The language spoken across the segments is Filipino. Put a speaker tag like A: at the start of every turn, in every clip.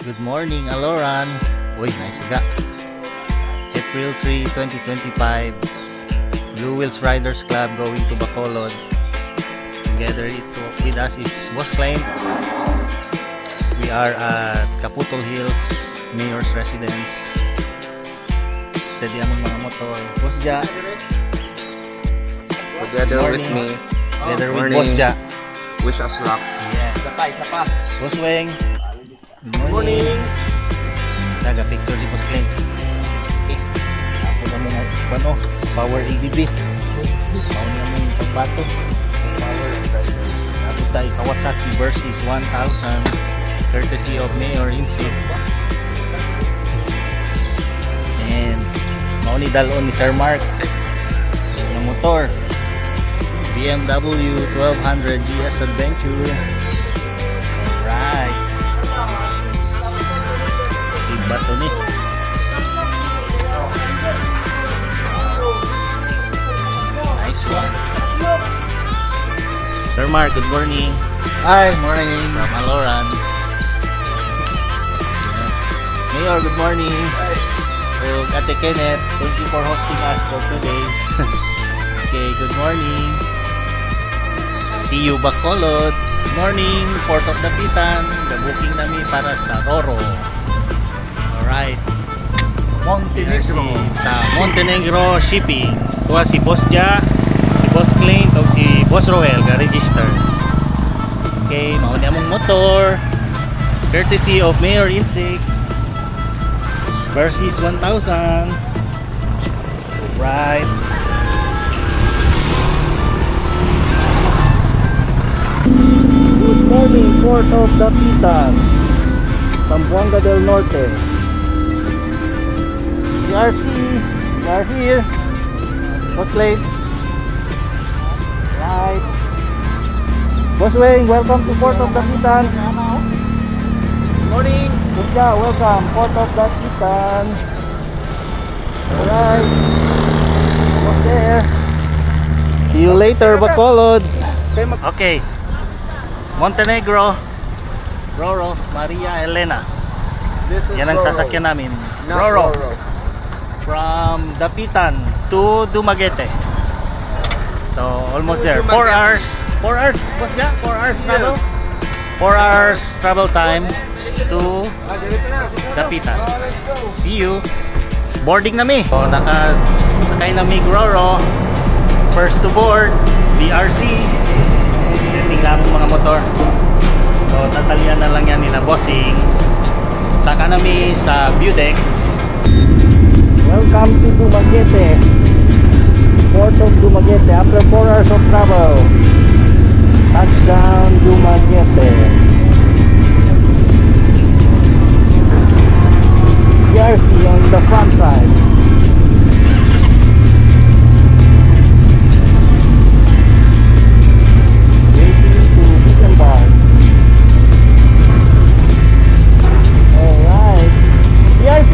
A: Good morning, Aloran. Uy, nice ga. April 3, 2025. Blue Wheels Riders Club going to Bacolod. Together with us is Boss Claim. We are at Caputol Hills, Mayor's Residence. Steady among mga motor. Boss Ja.
B: Together with me.
A: Together with
B: Morning.
A: Boss Ja.
B: Wish us luck.
A: Yes.
C: Isa pa.
A: Boss Weng.
C: Good morning.
A: Taga picture di Boss Claim. Okay. Ako na mga power ADB. Mauna naman yung pagbato. Power. Ako tayo Kawasaki Versys 1000. Courtesy of Mayor Insip. And mauni dalon ni Sir Mark ng motor. BMW 1200 GS Adventure. Alright. Iba to ni. Nice one. Sir Mark, good morning.
B: Hi, morning.
A: From Aloran. Mayor, good morning. So, Ate Kenneth, thank you for hosting us for 2 days. Okay, good morning. See you Bacolod. Good morning, Port of Dapitan. Booking namin para sa Roro. Alright.
B: Montenegro.
A: Sa Montenegro Shipping. Kuha si Boss Ja, si Boss Clint, o si Boss Roel ga-register. Okay, mauni among motor. Courtesy of Mayor Insik. Versys 1000. Right. Good morning, Port of Dapitan, Zamboanga del Norte. PRC, we are here. Boss late. Right. Boss Wayne, welcome to Port of Dapitan.
C: Good morning.
A: Good welcome, Port of Dapitan. Alright. What's there? See you later, Bacolod. Okay. Montenegro, Roro, Maria Elena.
B: This is
A: Yan ang
B: Roro.
A: sasakyan namin.
B: Not
A: Roro.
B: Roro.
A: From Dapitan to Dumaguete. So almost there. 4 hours. 4 hours. What's that? 4 hours travel? 4 hours travel time to Dapitan. See you. Boarding nami. So nakasakay nami Roro. First to board, BRC. Tingnan mo mga motor. So tatalian na lang yan nila bossing. Saka nami sa view deck. Welcome to Dumaguete. Port of Dumaguete. After 4 hours of travel, touchdown Dumaguete. PRC on the front side. Waiting to disembark. Alright. PRC.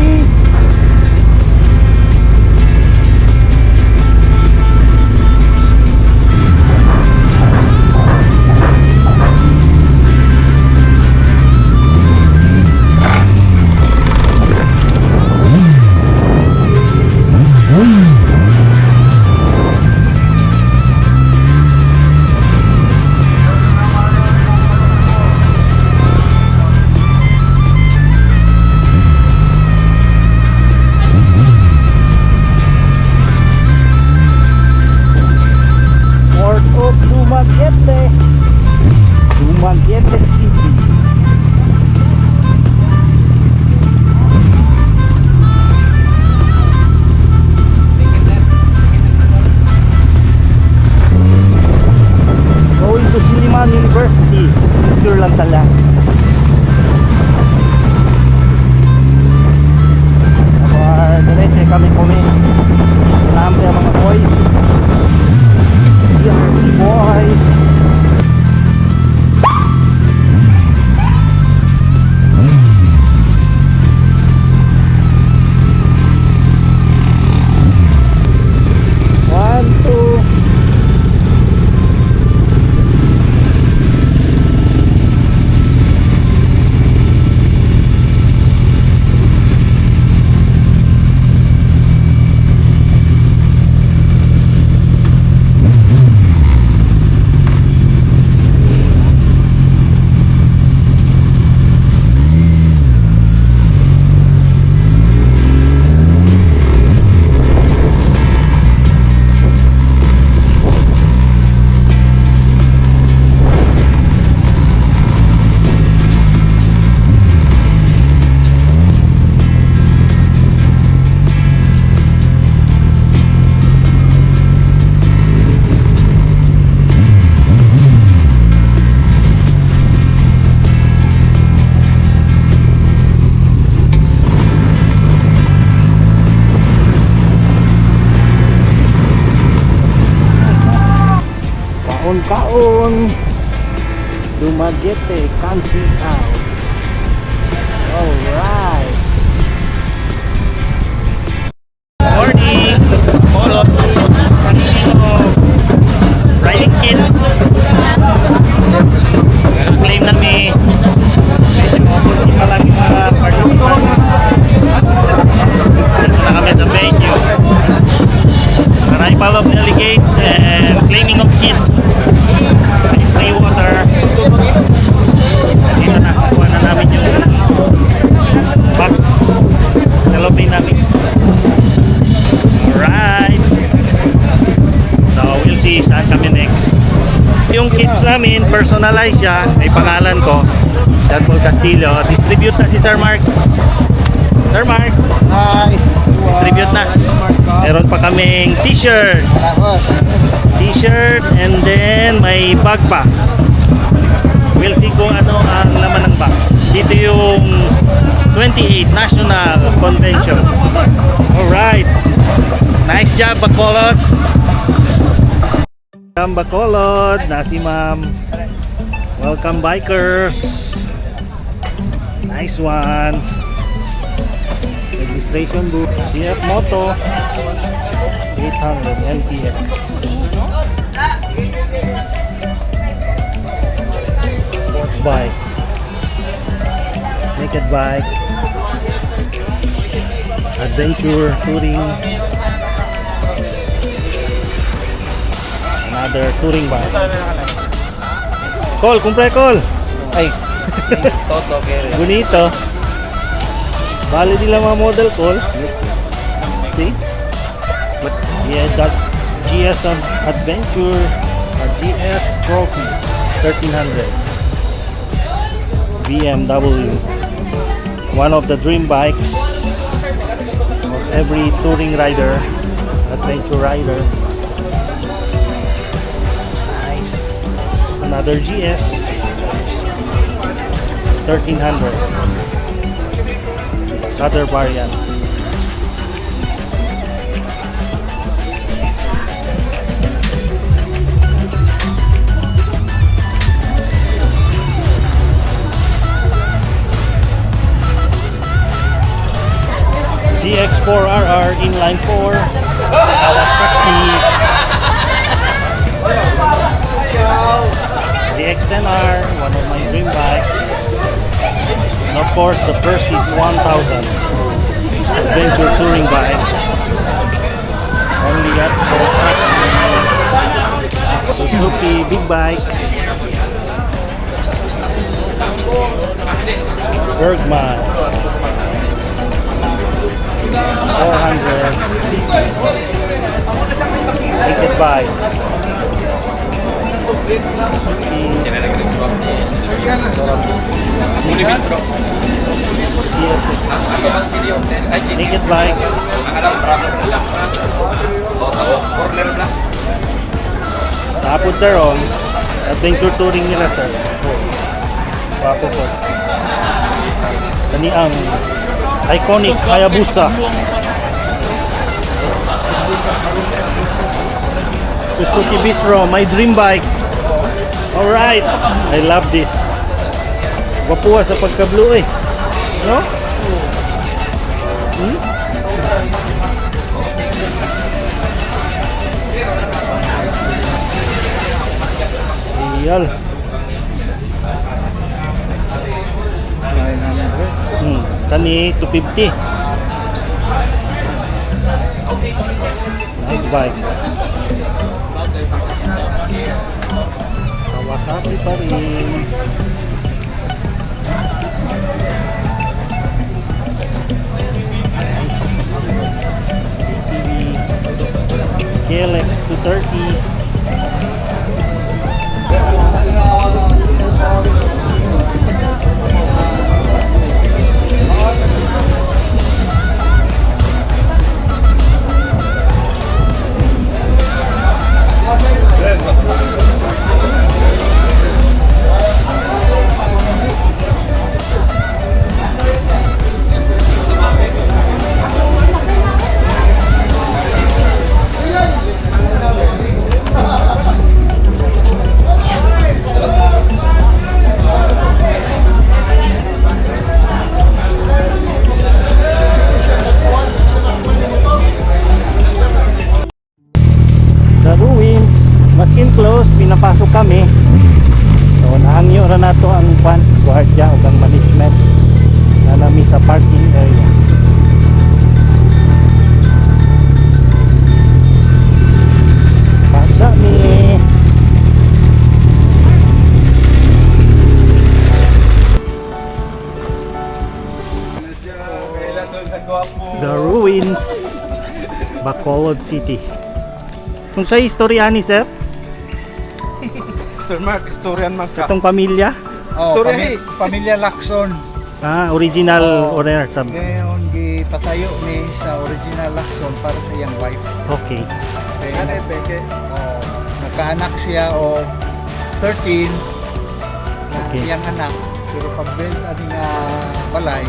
A: Dumaguete Country House. Alright. Morning! All of riding kids. Claim namin. Medyo mabuti pa lang yung mga participants. Dito na kami sa venue. Arrival of delegates and claiming of kids. May free water. Dito na, kuha na namin yung box. Cellophane namin. Alright. So we'll see saan kami next. Yung kids namin, personalize siya. May pangalan ko. John Paul Castillo. Distribute na si Sir Mark. Sir Mark.
B: Hi!
A: Distribute na. Meron pa kaming t-shirt. T-shirt and then may bag pa. We'll see kung ano ang laman ng bag. Dito yung 28 National Convention. Alright. Nice job, Bacolod. Welcome, Bacolod. Nasi ma'am. Welcome, bikers. Nice one. Registration book. CF Moto 800 MTX. Sports bike. Naked bike. Adventure touring. Another touring bike. Call, compre call.
B: Ay! Toto, kere.
A: Bonito. Bali nila mga model call. See? Yeah, that GS Adventure GS Trophy 1300 BMW. One of the dream bikes of every touring rider, adventure rider. Nice. Another GS 1300. Other variant. GX4RR inline 4 Kawasaki GX10R, one of my dream bikes. And of course, the Perseus 1000 adventure touring bike. Only at Suzuki big bikes. Bergman 400cc naked bike. Naked bike. Tapos sir, adventure touring nila sir. Wapo po. Kani ang iconic Hayabusa. Suzuki Bistro, my dream bike. Alright, I love this. Wapuha sa pagka-blue eh. No? Iyal. Kani 250. Nice bike. Kawasaki pa rin. Nice. ATV. KLX 230. kami. So nahangyo ra nato ang guardia ug ang management na nami sa parking area. Pasa ni The Ruins, Bacolod City. Kung sa istorya ni sir,
B: Sir Mark, istoryan man ka.
A: itong pamilya,
D: Oh,
B: Story.
D: pamilya Lacson.
A: original
D: Oh.
A: owner sa
D: Ngayon, gipatayo ni sa original Lacson para sa iyang wife.
A: okay.
D: Kaya
B: Ano peke?
D: nagkaanak siya o 13 na
A: Okay.
D: iyang anak. Pero pag-build ani nga balay,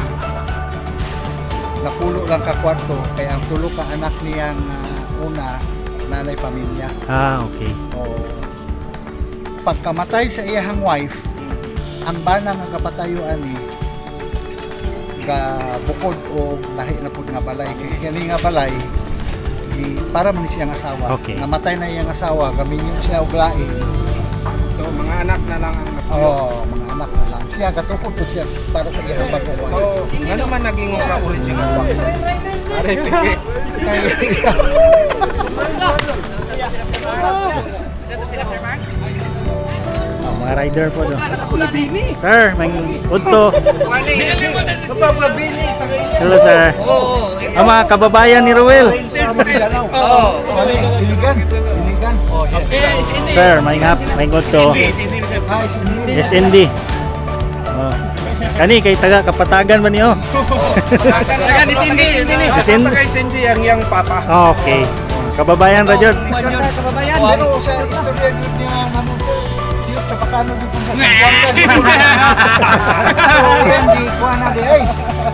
D: napulo lang ka kwarto. Kaya ang tulo ka anak niyang una, nanay pamilya.
A: Okay.
D: O pagkamatay sa iyang wife, ang bana nga kapatayuan ni ga bukod o lahi na pud nga balay kay kani nga balay para man siyang asawa.
A: Okay.
D: Namatay na iyang asawa, gaminyo siya og lain.
B: So, mga anak na lang ang natuyo.
D: Mga anak na lang. Siya gatukod po siya para sa iyang baguhan.
B: So, ano man naging ka original wax? Are peke.
A: Mga rider po do. Sir, may udto.
D: Ito ba bili tagailan?
A: Hello sir. Ang mga kababayan ni Ruel.
D: Diligan. Diligan. Oh, yes.
A: Sir, may udto.
D: Hi, sinili.
A: SND. Oh. Kani kay taga kapatagan ba niyo?
C: Taga ni Cindy.
A: Sin-
B: Kay Cindy ang yang papa.
A: Okay. Kababayan ra jud.
D: Pero sa istorya yun niya naman, yun, kapakano din kung sa so, yan, di kuha na di, ay.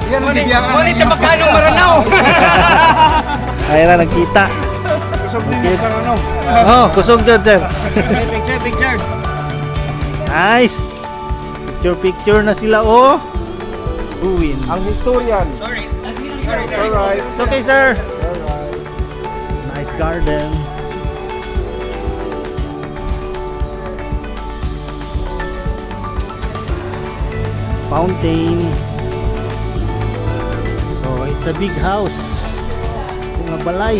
D: Yan ang bibiyangan na niya.
C: maranaw.
A: Ay ra nagkita.
B: Kusog ninyo sa ano.
A: Oh, kusog jud sir.
C: Picture.
A: Nice. Picture na sila oh. Ruins.
B: Ang historian.
C: Sorry.
B: Alright.
A: It's okay sir. Nice garden. Fountain. So it's a big house. Ako nga balay.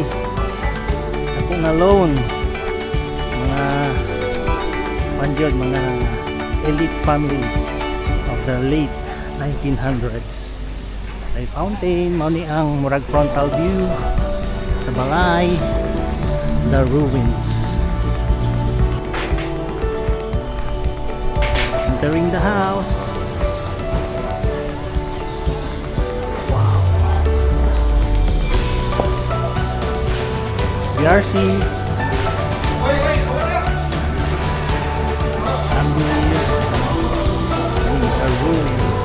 A: Ako nga lawn. Mga manjod, mga elite family of the late 1900s. Ay fountain, mao ni ang murag frontal view sa balay. The Ruins. Entering the house. Wow. VRC. Chandelier. And the Ruins.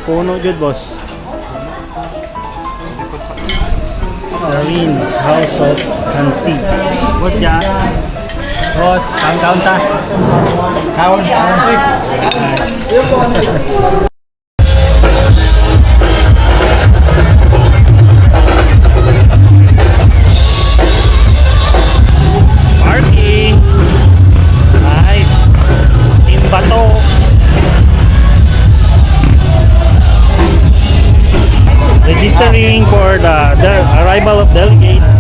A: Puno jud boss. Darlene's House of Kansi. Boss ja. Boss, count ta.
D: Kaon.
A: Parking. Nice. In Bato. Registering for the arrival of delegates.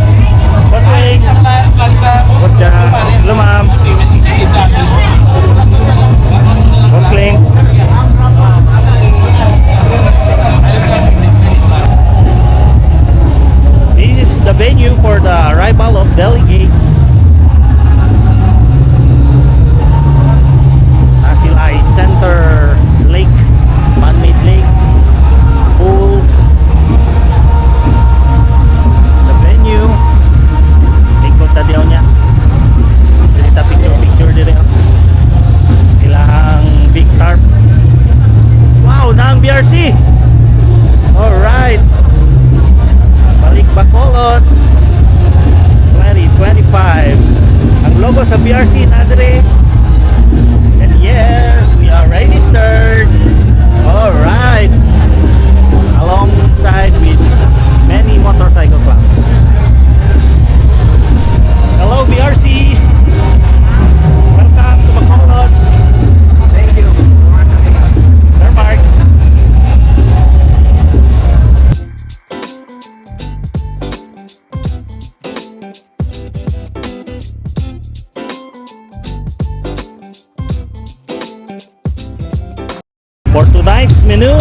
A: menu.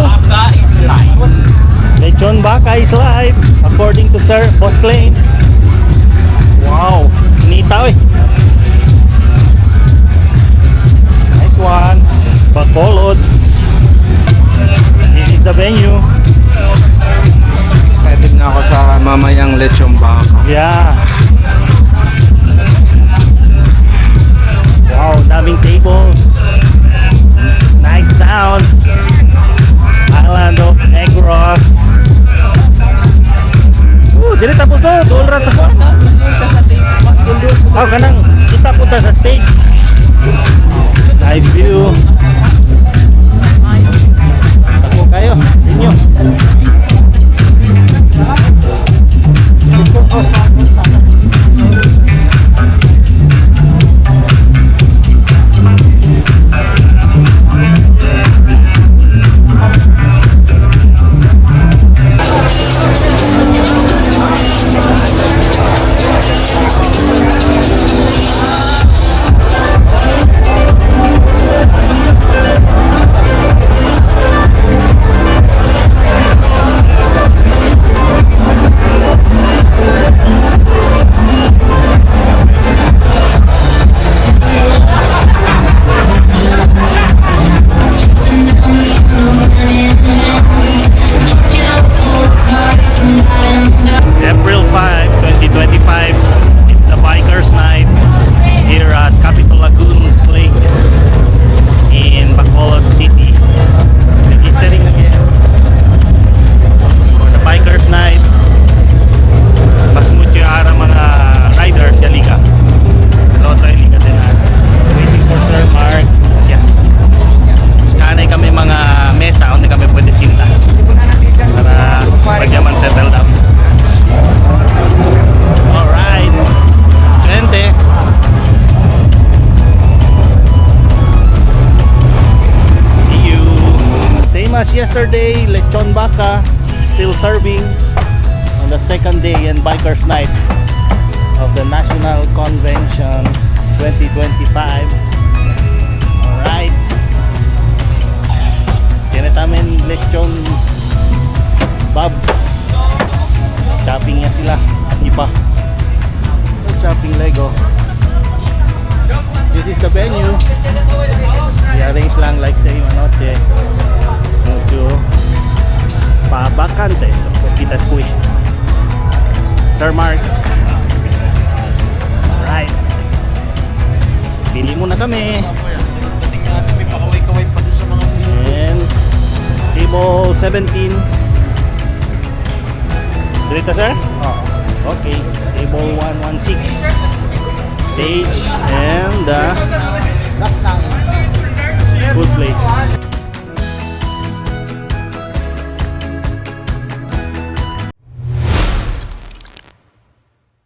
A: Lechon baka is live according to Sir Boss Klein. Wow, initaw eh. Nice one. Bacolod. This is the venue.
B: Excited na ako sa mamayang lechong baka.
A: Yeah. Wow, daming tables. Nice sound. Island of Negros. Dili tapos to, duol ra sa ko. Oh, kanang kita po ta sa stage. Nice view. Tako kayo, inyo. April 5, 2025, it's the Bikers Night here at Capitol Lagoons Lake in Bacolod City. Registering again for the Bikers Night. Mas mucho ara mga riders sa liga. Hello sa liga din natin. Waiting for Sir Mark. Yeah. Kanay kami mga mesa onde kami pwede sinta para pagyaman settle down. Alright, gente. See you. Same as yesterday, lechon baka still serving on the second day and Bikers Night of the National Convention 2025. Alright. Tinatamin lechon Babs. Shopping niya sila. Iba. Shopping Lego. This is the venue. I-arrange lang like sa anoche. Mucho pabakante. So, kita squish. Sir Mark. Alright. Pili muna kami. And table 17. Dito sir? Okay. Table 116. Stage and